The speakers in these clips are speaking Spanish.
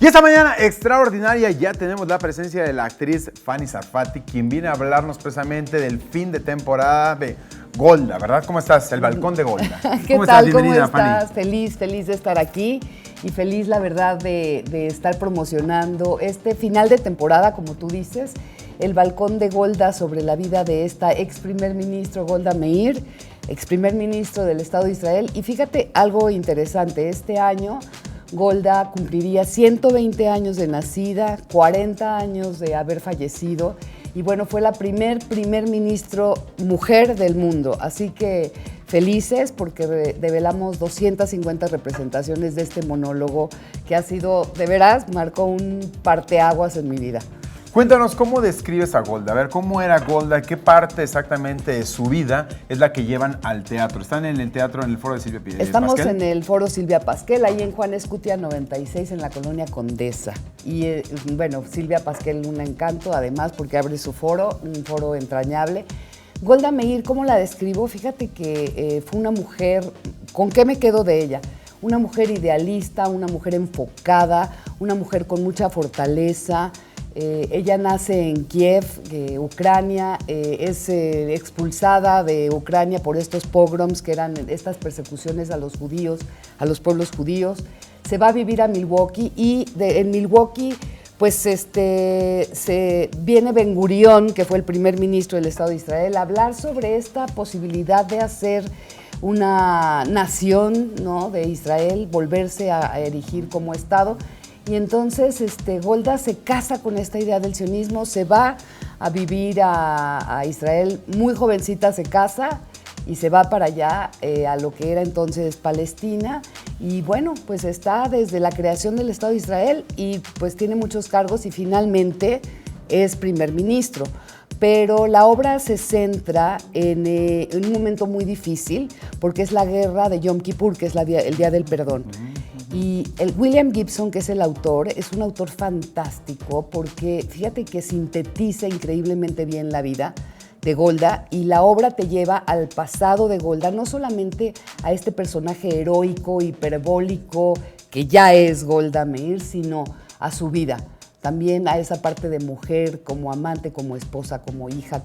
Y esta mañana extraordinaria ya tenemos la presencia de la actriz Fanny Sarfati, quien viene a hablarnos precisamente del fin de temporada de Golda, ¿verdad? ¿Cómo estás? El balcón de Golda. ¿Qué ¿Cómo tal? estás? Bienvenida, ¿Cómo estás? Fanny. Feliz de estar aquí y feliz, la verdad, de estar promocionando este final de temporada, como tú dices, el balcón de Golda sobre la vida de esta ex primer ministro Golda Meir, ex primer ministro del Estado de Israel. Y fíjate algo interesante, este año Golda cumpliría 120 años de nacida, 40 años de haber fallecido y bueno, fue la primer ministro mujer del mundo, así que felices porque develamos 250 representaciones de este monólogo que ha sido, de veras, marcó un parteaguas en mi vida. Cuéntanos, ¿cómo describes a Golda? A ver, ¿cómo era Golda? ¿Qué parte exactamente de su vida es la que llevan al teatro? ¿Están en el teatro, en el foro de Silvia Pasquel? Estamos en el foro Silvia Pasquel, ahí en Juan Escutia 96, en la colonia Condesa. Y bueno, Silvia Pasquel, un encanto, además, porque abre su foro, un foro entrañable. Golda Meir, ¿cómo la describo? Fíjate que fue una mujer, ¿con qué me quedo de ella? Una mujer idealista, una mujer enfocada, una mujer con mucha fortaleza. Ella nace en Kiev, Ucrania, es expulsada de Ucrania por estos pogroms, que eran estas persecuciones a los judíos, a los pueblos judíos. Se va a vivir a Milwaukee y en Milwaukee pues se viene Ben Gurión, que fue el primer ministro del Estado de Israel, a hablar sobre esta posibilidad de hacer una nación, ¿no?, de Israel, volverse a erigir como Estado. Y entonces Golda se casa con esta idea del sionismo, se va a vivir a Israel, muy jovencita se casa y se va para allá, a lo que era entonces Palestina. Y bueno, pues está desde la creación del Estado de Israel y pues tiene muchos cargos y finalmente es primer ministro. Pero la obra se centra en un momento muy difícil porque es la guerra de Yom Kippur, que es el Día del Perdón. Y William Gibson, que es el autor, es un autor fantástico porque fíjate que sintetiza increíblemente bien la vida de Golda y la obra te lleva al pasado de Golda, no solamente a este personaje heroico, hiperbólico, que ya es Golda Meir, sino a su vida. También a esa parte de mujer, como amante, como esposa, como hija,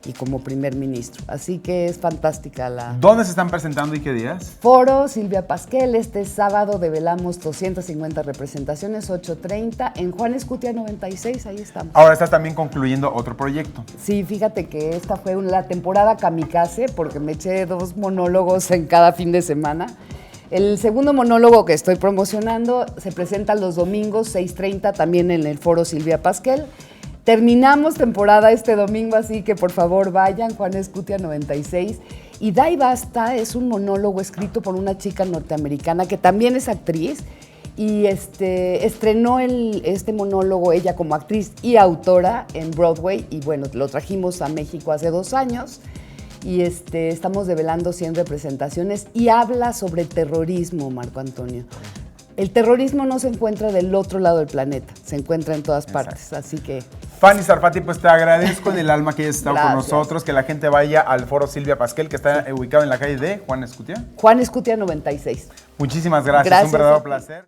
y como primer ministro. Así que es fantástica la... ¿Dónde se están presentando y qué días? Foro Silvia Pasquel, este sábado develamos 250 representaciones, 8:30, en Juan Escutia 96, ahí estamos. Ahora estás también concluyendo otro proyecto. Sí, fíjate que esta fue la temporada kamikaze, porque me eché 2 monólogos en cada fin de semana. El segundo monólogo que estoy promocionando se presenta los domingos 6:30 también en el foro Silvia Pasquel. Terminamos temporada este domingo, así que por favor vayan, Juan Escutia 96. Y Da y Basta es un monólogo escrito por una chica norteamericana que también es actriz y estrenó este monólogo ella como actriz y autora en Broadway y bueno, lo trajimos a México hace 2 años. Y estamos develando 100 representaciones y habla sobre terrorismo, Marco Antonio. El terrorismo no se encuentra del otro lado del planeta, se encuentra en todas partes, así que... Fanny Sarfati, pues te agradezco en el alma que hayas estado con Gracias. nosotros, que la gente vaya al foro Silvia Pasquel, que está ubicado en la calle de Juan Escutia. Juan Escutia 96. Muchísimas gracias, un verdadero placer.